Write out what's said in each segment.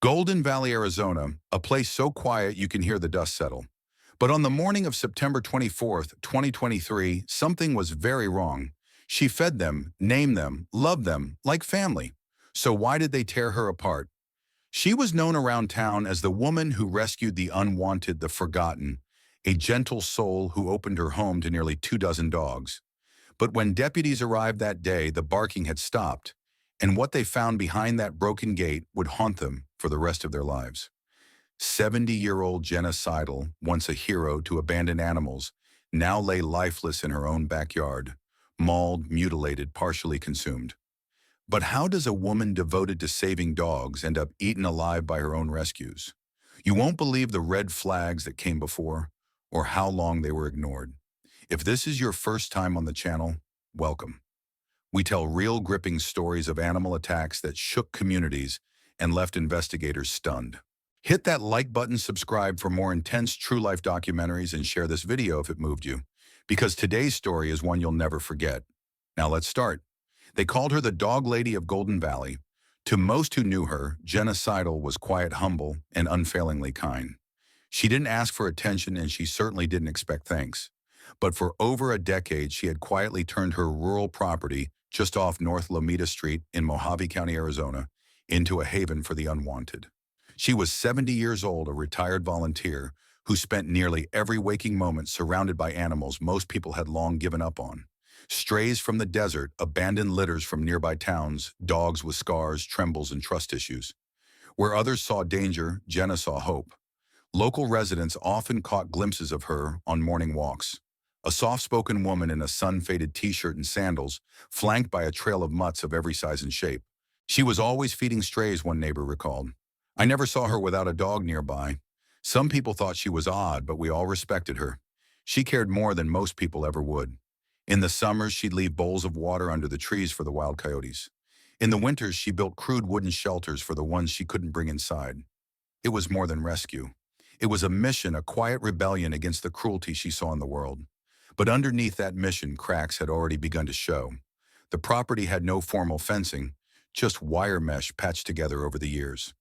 Golden Valley, Arizona, a place so quiet you can hear the dust settle. But on the morning of September 24th, 2023, something was very wrong. She fed them, named them, loved them, like family. So why did they tear her apart? She was known around town as the woman who rescued the unwanted, the forgotten, a gentle soul who opened her home to nearly 24 dogs. But when deputies arrived that day, the barking had stopped, and what they found behind that broken gate would haunt them for the rest of their lives. 70-year-old Jenna Sidle, once a hero to abandoned animals, now lay lifeless in her own backyard, mauled, mutilated, partially consumed. But how does a woman devoted to saving dogs end up eaten alive by her own rescues? You won't believe the red flags that came before, or how long they were ignored. If this is your first time on the channel, welcome. We tell real gripping stories of animal attacks that shook communities and left investigators stunned. Hit that like button, subscribe for more intense true life documentaries, and share this video if it moved you, because today's story is one you'll never forget. Now let's start. They called her the Dog Lady of Golden Valley. To most who knew her, Jenna Sidle was quiet, humble, and unfailingly kind. She didn't ask for attention, and she certainly didn't expect thanks. But for over a decade, she had quietly turned her rural property just off North Lomita Street in Mojave County, Arizona, into a haven for the unwanted. She was 70 years old, a retired volunteer who spent nearly every waking moment surrounded by animals most people had long given up on. Strays from the desert, abandoned litters from nearby towns, dogs with scars, trembles, and trust issues. Where others saw danger, Jenna saw hope. Local residents often caught glimpses of her on morning walks. A soft-spoken woman in a sun-faded t-shirt and sandals, flanked by a trail of mutts of every size and shape. She was always feeding strays, one neighbor recalled. I never saw her without a dog nearby. Some people thought she was odd, but we all respected her. She cared more than most people ever would. In the summers, she'd leave bowls of water under the trees for the wild coyotes. In the winters, she built crude wooden shelters for the ones she couldn't bring inside. It was more than rescue. It was a mission, a quiet rebellion against the cruelty she saw in the world. But underneath that mission, cracks had already begun to show. The property had no formal fencing, just wire mesh patched together over the years.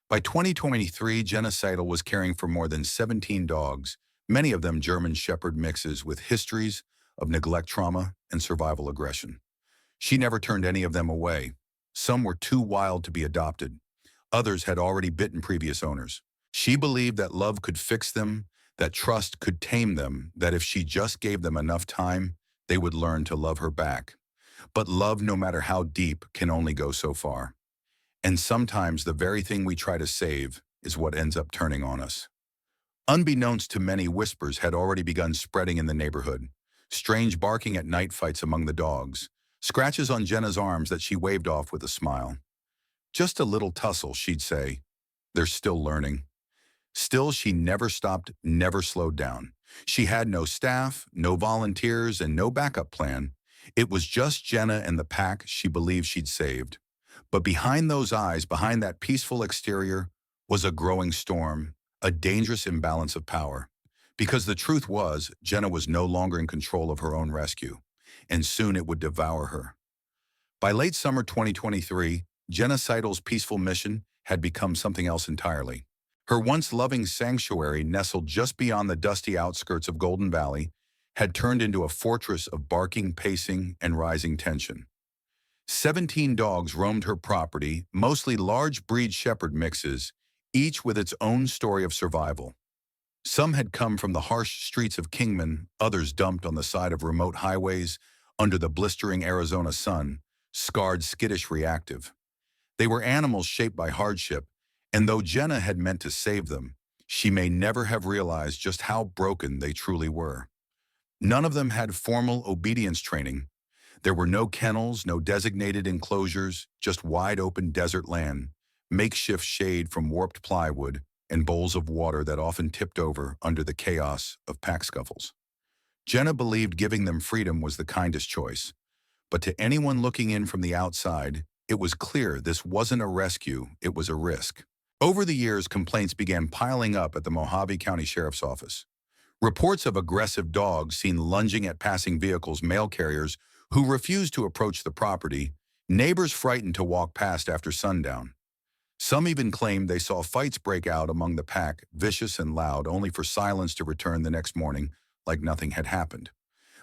By 2023, Jenna Sidle was caring for more than 17 dogs, many of them German Shepherd mixes with histories of neglect, trauma, and survival aggression. She never turned any of them away. Some were too wild to be adopted. Others had already bitten previous owners. She believed that love could fix them, that trust could tame them, that if she just gave them enough time, they would learn to love her back. But love, no matter how deep, can only go so far. And sometimes the very thing we try to save is what ends up turning on us. Unbeknownst to many, whispers had already begun spreading in the neighborhood. Strange barking at night fights among the dogs. Scratches on Jenna's arms that she waved off with a smile. Just a little tussle, she'd say. They're still learning. Still, she never stopped, never slowed down. She had no staff, no volunteers, and no backup plan. It was just Jenna and the pack she believed she'd saved. But behind those eyes, behind that peaceful exterior, was a growing storm, a dangerous imbalance of power. Because the truth was, Jenna was no longer in control of her own rescue, and soon it would devour her. By late summer 2023, Jenna Sidle's peaceful mission had become something else entirely. Her once loving sanctuary, nestled just beyond the dusty outskirts of Golden Valley, had turned into a fortress of barking, pacing, and rising tension. 17 dogs roamed her property, mostly large breed shepherd mixes, each with its own story of survival. Some had come from the harsh streets of Kingman, others dumped on the side of remote highways under the blistering Arizona sun, scarred, skittish, reactive. They were animals shaped by hardship, and though Jenna had meant to save them, she may never have realized just how broken they truly were. None of them had formal obedience training. There were no kennels, no designated enclosures, just wide-open desert land, makeshift shade from warped plywood, and bowls of water that often tipped over under the chaos of pack scuffles. Jenna believed giving them freedom was the kindest choice, but to anyone looking in from the outside, it was clear this wasn't a rescue, it was a risk. Over the years, complaints began piling up at the Mojave County Sheriff's Office. Reports of aggressive dogs seen lunging at passing vehicles, mail carriers who refused to approach the property, neighbors frightened to walk past after sundown. Some even claimed they saw fights break out among the pack, vicious and loud, only for silence to return the next morning like nothing had happened.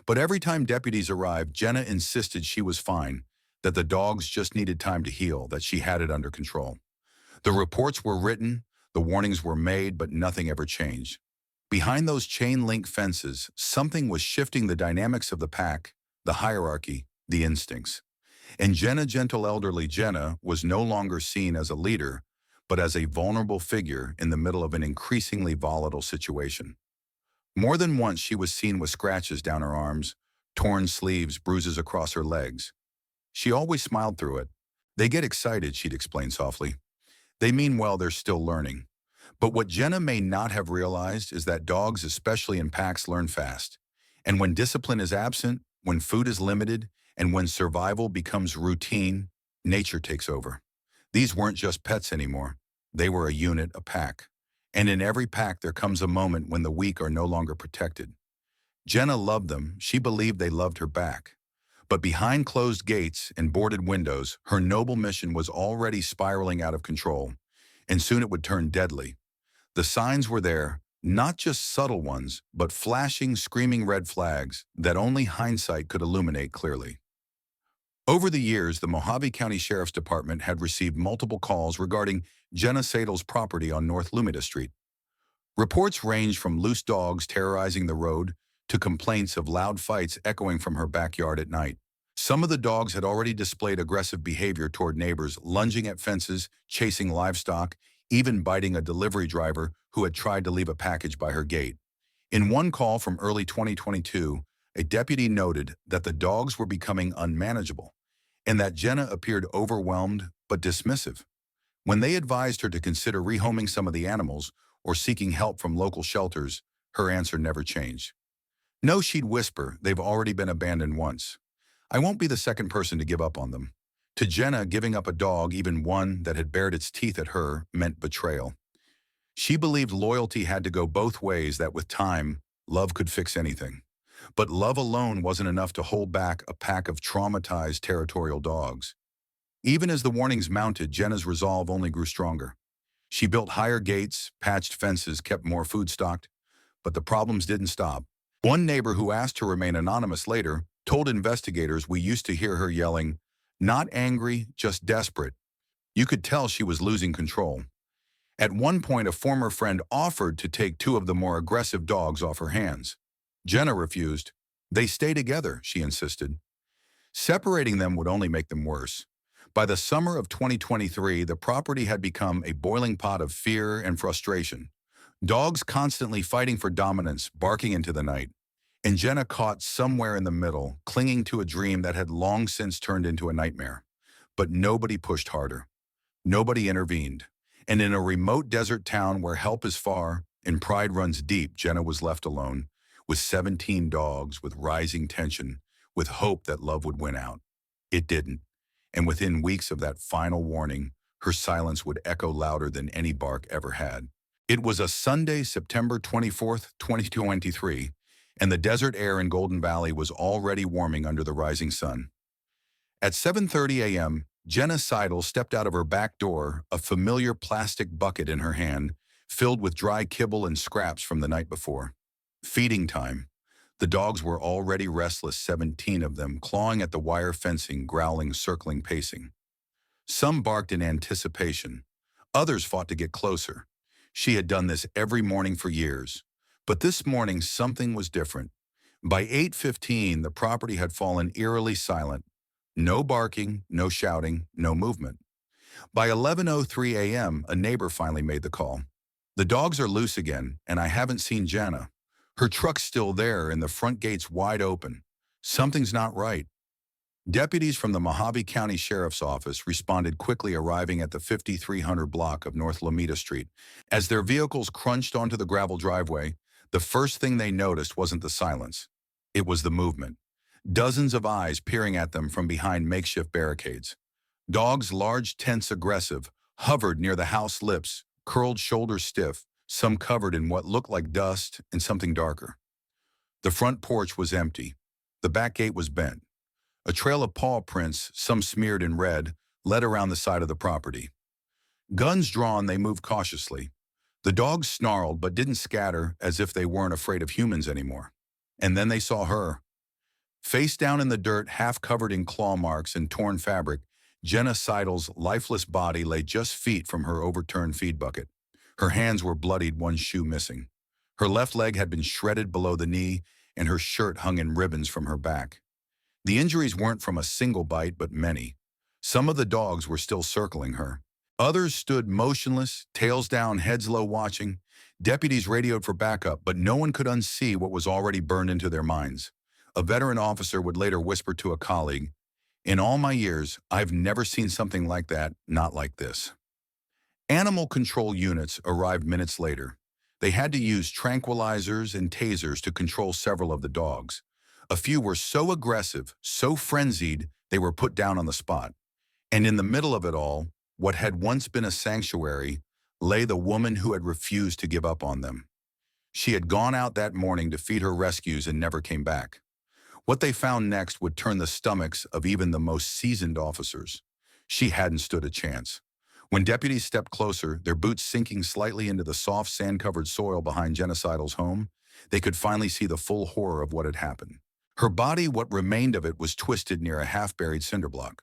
But every time deputies arrived, Jenna insisted she was fine, that the dogs just needed time to heal, that she had it under control. The reports were written, the warnings were made, but nothing ever changed. Behind those chain-link fences, something was shifting the dynamics of the pack, the hierarchy, the instincts. And Jenna, gentle elderly Jenna, was no longer seen as a leader, but as a vulnerable figure in the middle of an increasingly volatile situation. More than once she was seen with scratches down her arms, torn sleeves, bruises across her legs. She always smiled through it. They get excited, she'd explain softly. They mean well, they're still learning. But what Jenna may not have realized is that dogs, especially in packs, learn fast. And when discipline is absent, when food is limited, and when survival becomes routine, nature takes over. These weren't just pets anymore. They were a unit, a pack. And in every pack there comes a moment when the weak are no longer protected. Jenna loved them. She believed they loved her back. But behind closed gates and boarded windows, her noble mission was already spiraling out of control, and soon it would turn deadly. The signs were there, not just subtle ones, but flashing, screaming red flags that only hindsight could illuminate clearly. Over the years, the Mojave County Sheriff's Department had received multiple calls regarding Jenna Sidle's property on North Lumida Street. Reports ranged from loose dogs terrorizing the road to complaints of loud fights echoing from her backyard at night. Some of the dogs had already displayed aggressive behavior toward neighbors, lunging at fences, chasing livestock, even biting a delivery driver who had tried to leave a package by her gate. In one call from early 2022, a deputy noted that the dogs were becoming unmanageable and that Jenna appeared overwhelmed but dismissive. When they advised her to consider rehoming some of the animals or seeking help from local shelters, her answer never changed. No, she'd whisper, they've already been abandoned once. I won't be the second person to give up on them. To Jenna, giving up a dog, even one that had bared its teeth at her, meant betrayal. She believed loyalty had to go both ways, that with time, love could fix anything. But love alone wasn't enough to hold back a pack of traumatized territorial dogs. Even as the warnings mounted, Jenna's resolve only grew stronger. She built higher gates, patched fences, kept more food stocked, but the problems didn't stop. One neighbor who asked to remain anonymous later told investigators, we used to hear her yelling, not angry, just desperate. You could tell she was losing control. At one point, a former friend offered to take two of the more aggressive dogs off her hands. Jenna refused. They stay together, she insisted. Separating them would only make them worse. By the summer of 2023, the property had become a boiling pot of fear and frustration. Dogs constantly fighting for dominance, barking into the night. And Jenna caught somewhere in the middle, clinging to a dream that had long since turned into a nightmare. But nobody pushed harder. Nobody intervened. And in a remote desert town where help is far and pride runs deep, Jenna was left alone, with 17 dogs, with rising tension, with hope that love would win out. It didn't. And within weeks of that final warning, her silence would echo louder than any bark ever had. It was a Sunday, September 24th, 2023, and the desert air in Golden Valley was already warming under the rising sun. At 7:30 a.m., Jenna Sidle stepped out of her back door, a familiar plastic bucket in her hand, filled with dry kibble and scraps from the night before. Feeding time. The dogs were already restless, 17 of them, clawing at the wire fencing, growling, circling, pacing. Some barked in anticipation. Others fought to get closer. She had done this every morning for years. But this morning, something was different. By 8:15, the property had fallen eerily silent. No barking, no shouting, no movement. By 11:03 a.m., a neighbor finally made the call. The dogs are loose again, and I haven't seen Jenna. Her truck's still there and the front gate's wide open. Something's not right. Deputies from the Mojave County Sheriff's Office responded quickly, arriving at the 5300 block of North Lumida Street. As their vehicles crunched onto the gravel driveway, the first thing they noticed wasn't the silence. It was the movement. Dozens of eyes peering at them from behind makeshift barricades. Dogs, large, tense, aggressive, hovered near the house lips, curled shoulders stiff, some covered in what looked like dust and something darker. The front porch was empty. The back gate was bent. A trail of paw prints, some smeared in red, led around the side of the property. Guns drawn, they moved cautiously. The dogs snarled but didn't scatter, as if they weren't afraid of humans anymore. And then they saw her. Face down in the dirt, half covered in claw marks and torn fabric, Jenna Sidle's lifeless body lay just feet from her overturned feed bucket. Her hands were bloodied, one shoe missing. Her left leg had been shredded below the knee, and her shirt hung in ribbons from her back. The injuries weren't from a single bite, but many. Some of the dogs were still circling her. Others stood motionless, tails down, heads low, watching. Deputies radioed for backup, but no one could unsee what was already burned into their minds. A veteran officer would later whisper to a colleague, "In all my years, I've never seen something like that, not like this." Animal control units arrived minutes later. They had to use tranquilizers and tasers to control several of the dogs. A few were so aggressive, so frenzied, they were put down on the spot. And in the middle of it all, what had once been a sanctuary, lay the woman who had refused to give up on them. She had gone out that morning to feed her rescues and never came back. What they found next would turn the stomachs of even the most seasoned officers. She hadn't stood a chance. When deputies stepped closer, their boots sinking slightly into the soft, sand-covered soil behind Jenna Sidle's home, they could finally see the full horror of what had happened. Her body, what remained of it, was twisted near a half-buried cinder block.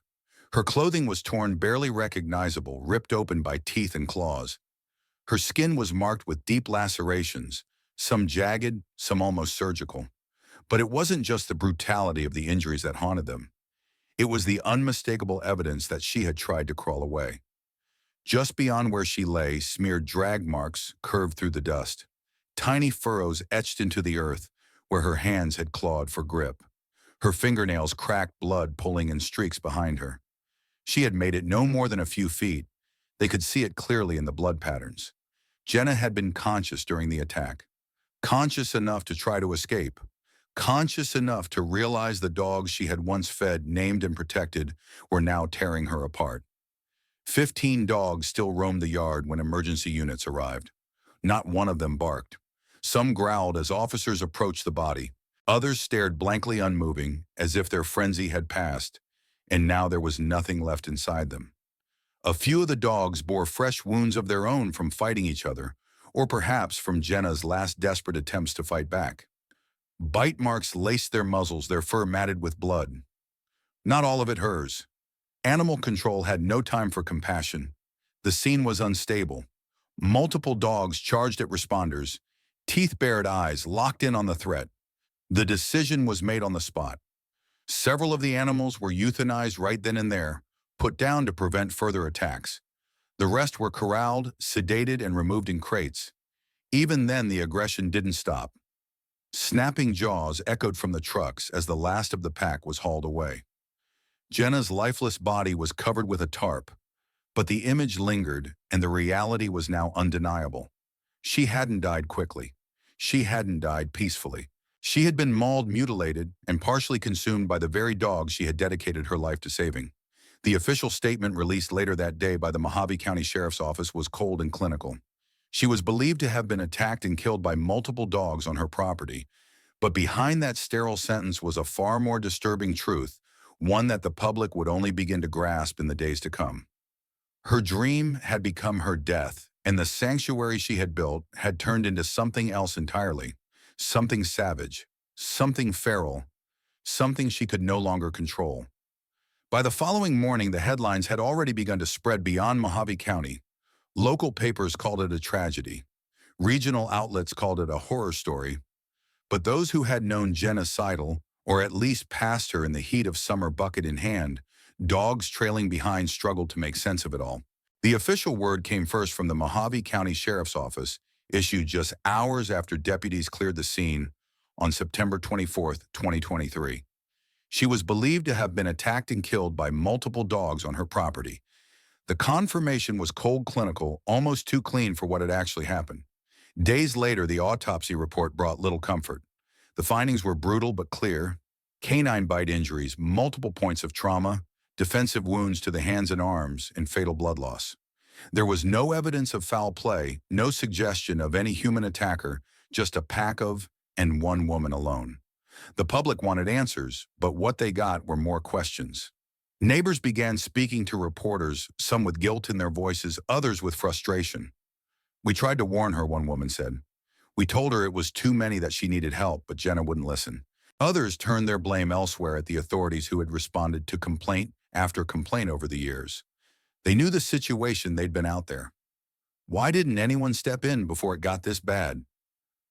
Her clothing was torn, barely recognizable, ripped open by teeth and claws. Her skin was marked with deep lacerations, some jagged, some almost surgical. But it wasn't just the brutality of the injuries that haunted them. It was the unmistakable evidence that she had tried to crawl away. Just beyond where she lay, smeared drag marks curved through the dust. Tiny furrows etched into the earth where her hands had clawed for grip. Her fingernails cracked, blood pulling in streaks behind her. She had made it no more than a few feet. They could see it clearly in the blood patterns. Jenna had been conscious during the attack. Conscious enough to try to escape. Conscious enough to realize the dogs she had once fed, named and protected, were now tearing her apart. 15 dogs still roamed the yard when emergency units arrived. Not one of them barked. Some growled as officers approached the body. Others stared blankly unmoving, as if their frenzy had passed, and now there was nothing left inside them. A few of the dogs bore fresh wounds of their own from fighting each other, or perhaps from Jenna's last desperate attempts to fight back. Bite marks laced their muzzles, their fur matted with blood. Not all of it hers. Animal control had no time for compassion. The scene was unstable. Multiple dogs charged at responders, teeth-bared eyes locked in on the threat. The decision was made on the spot. Several of the animals were euthanized right then and there, put down to prevent further attacks. The rest were corralled, sedated, and removed in crates. Even then, the aggression didn't stop. Snapping jaws echoed from the trucks as the last of the pack was hauled away. Jenna's lifeless body was covered with a tarp, but the image lingered, and the reality was now undeniable. She hadn't died quickly. She hadn't died peacefully. She had been mauled, mutilated, and partially consumed by the very dogs she had dedicated her life to saving. The official statement released later that day by the Mojave County Sheriff's Office was cold and clinical. She was believed to have been attacked and killed by multiple dogs on her property, but behind that sterile sentence was a far more disturbing truth, one that the public would only begin to grasp in the days to come. Her dream had become her death, and the sanctuary she had built had turned into something else entirely, something savage, something feral, something she could no longer control. By the following morning, the headlines had already begun to spread beyond Mojave County. Local papers called it a tragedy. Regional outlets called it a horror story. But those who had known Jenna Sidle, or at least passed her in the heat of summer bucket in hand, dogs trailing behind, struggled to make sense of it all. The official word came first from the Mojave County Sheriff's Office, issued just hours after deputies cleared the scene on September 24, 2023. She was believed to have been attacked and killed by multiple dogs on her property. The confirmation was cold, clinical, almost too clean for what had actually happened. Days later, the autopsy report brought little comfort. The findings were brutal but clear: canine bite injuries, multiple points of trauma, defensive wounds to the hands and arms, and fatal blood loss. There was no evidence of foul play, no suggestion of any human attacker, just a pack of, and one woman alone. The public wanted answers, but what they got were more questions. Neighbors began speaking to reporters, some with guilt in their voices, others with frustration. "We tried to warn her," one woman said. "We told her it was too many, that she needed help, but Jenna wouldn't listen." Others turned their blame elsewhere at the authorities, who had responded to complaint after complaint over the years. They knew the situation, they'd been out there. Why didn't anyone step in before it got this bad?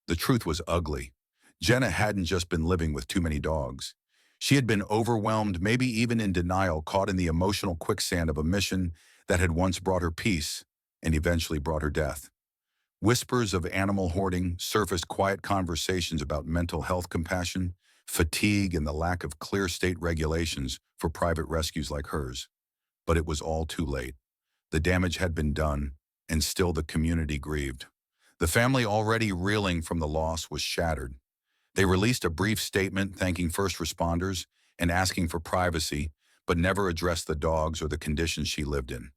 The truth was ugly. Jenna hadn't just been living with too many dogs. She had been overwhelmed, maybe even in denial, caught in the emotional quicksand of a mission that had once brought her peace and eventually brought her death. Whispers of animal hoarding surfaced, quiet conversations about mental health compassion, fatigue, and the lack of clear state regulations for private rescues like hers. But it was all too late. The damage had been done, and still the community grieved. The family, already reeling from the loss, was shattered. They released a brief statement thanking first responders and asking for privacy, but never addressed the dogs or the conditions she lived in.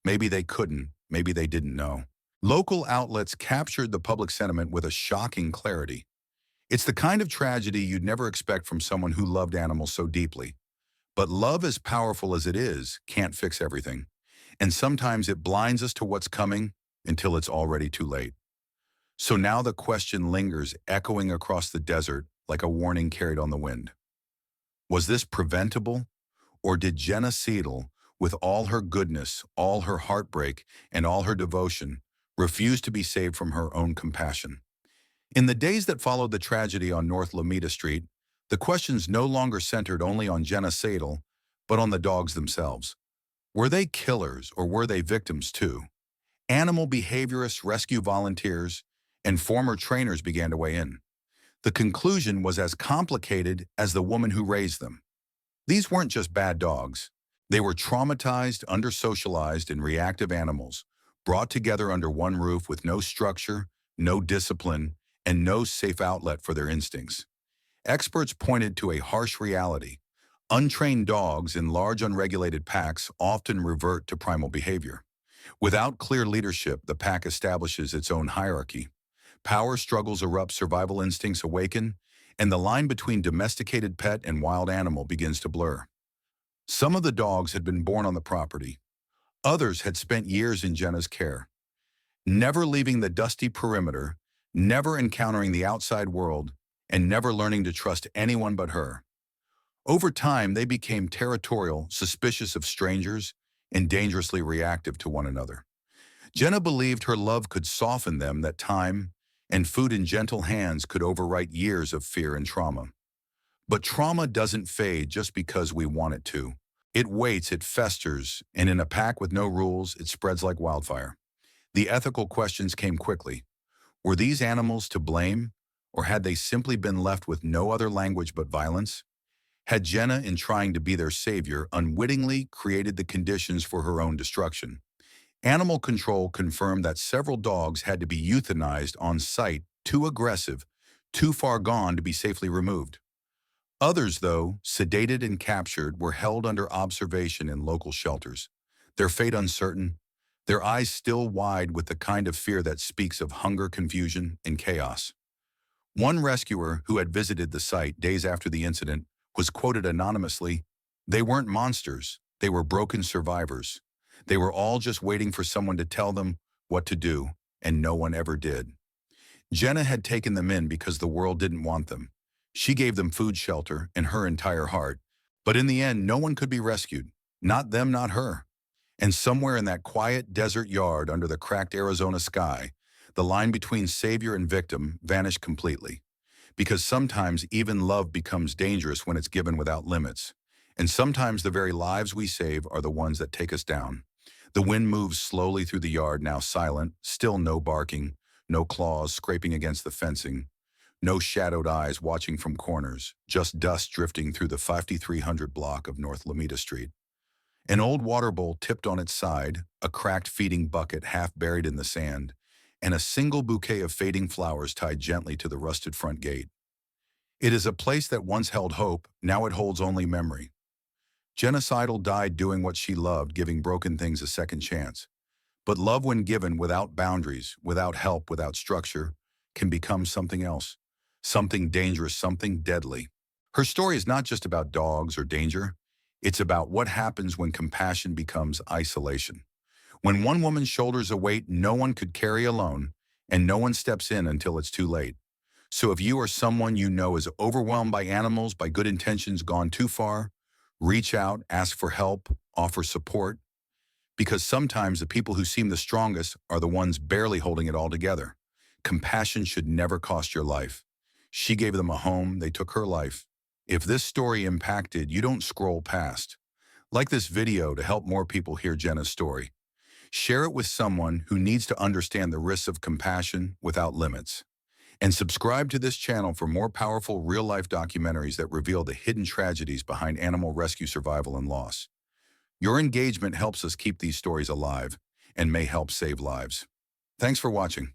Maybe they couldn't, maybe they didn't know. Local outlets captured the public sentiment with a shocking clarity. It's the kind of tragedy you'd never expect from someone who loved animals so deeply. But love, as powerful as it is, can't fix everything. And sometimes it blinds us to what's coming until it's already too late. So now the question lingers, echoing across the desert like a warning carried on the wind. Was this preventable? Or did Jenna Sidle, with all her goodness, all her heartbreak, and all her devotion, refuse to be saved from her own compassion? In the days that followed the tragedy on North Lomita Street, the questions no longer centered only on Jenna Sidle, but on the dogs themselves. Were they killers, or were they victims too? Animal behaviorists, rescue volunteers, and former trainers began to weigh in. The conclusion was as complicated as the woman who raised them. These weren't just bad dogs. They were traumatized, under-socialized, and reactive animals, brought together under one roof with no structure, no discipline, and no safe outlet for their instincts. Experts pointed to a harsh reality. Untrained dogs in large unregulated packs often revert to primal behavior. Without clear leadership, the pack establishes its own hierarchy. Power struggles erupt, survival instincts awaken, and the line between domesticated pet and wild animal begins to blur. Some of the dogs had been born on the property. Others had spent years in Jenna's care, never leaving the dusty perimeter, never encountering the outside world, and never learning to trust anyone but her. Over time, they became territorial, suspicious of strangers, and dangerously reactive to one another. Jenna believed her love could soften them, that time and food in gentle hands could overwrite years of fear and trauma. But trauma doesn't fade just because we want it to. It waits, it festers, and in a pack with no rules, it spreads like wildfire. The ethical questions came quickly. Were these animals to blame, or had they simply been left with no other language but violence? Had Jenna, in trying to be their savior, unwittingly created the conditions for her own destruction? Animal control confirmed that several dogs had to be euthanized on site, too aggressive, too far gone to be safely removed. Others, though, sedated and captured, were held under observation in local shelters, their fate uncertain, their eyes still wide with the kind of fear that speaks of hunger, confusion, and chaos. One rescuer who had visited the site days after the incident was quoted anonymously, "They weren't monsters, they were broken survivors. They were all just waiting for someone to tell them what to do, and no one ever did." Jenna had taken them in because the world didn't want them. She gave them food, shelter, and her entire heart. But in the end, no one could be rescued. Not them, not her. And somewhere in that quiet desert yard under the cracked Arizona sky, the line between savior and victim vanished completely. Because sometimes even love becomes dangerous when it's given without limits. And sometimes the very lives we save are the ones that take us down. The wind moves slowly through the yard, now silent, still no barking, no claws scraping against the fencing, no shadowed eyes watching from corners, just dust drifting through the 5300 block of North Lomita Street. An old water bowl tipped on its side, a cracked feeding bucket half buried in the sand, and a single bouquet of fading flowers tied gently to the rusted front gate. It is a place that once held hope, now it holds only memory. Jenna Sidle died doing what she loved, giving broken things a second chance. But love, when given without boundaries, without help, without structure, can become something else. Something dangerous, something deadly. Her story is not just about dogs or danger. It's about what happens when compassion becomes isolation. When one woman shoulders a weight no one could carry alone, and no one steps in until it's too late. So if you or someone you know is overwhelmed by animals, by good intentions gone too far, reach out, ask for help, offer support, because sometimes the people who seem the strongest are the ones barely holding it all together. Compassion should never cost your life. She gave them a home, they took her life. If this story impacted, you don't scroll past. Like this video to help more people hear Jenna's story. Share it with someone who needs to understand the risks of compassion without limits. And subscribe to this channel for more powerful real-life documentaries that reveal the hidden tragedies behind animal rescue survival and loss. Your engagement helps us keep these stories alive and may help save lives. Thanks for watching.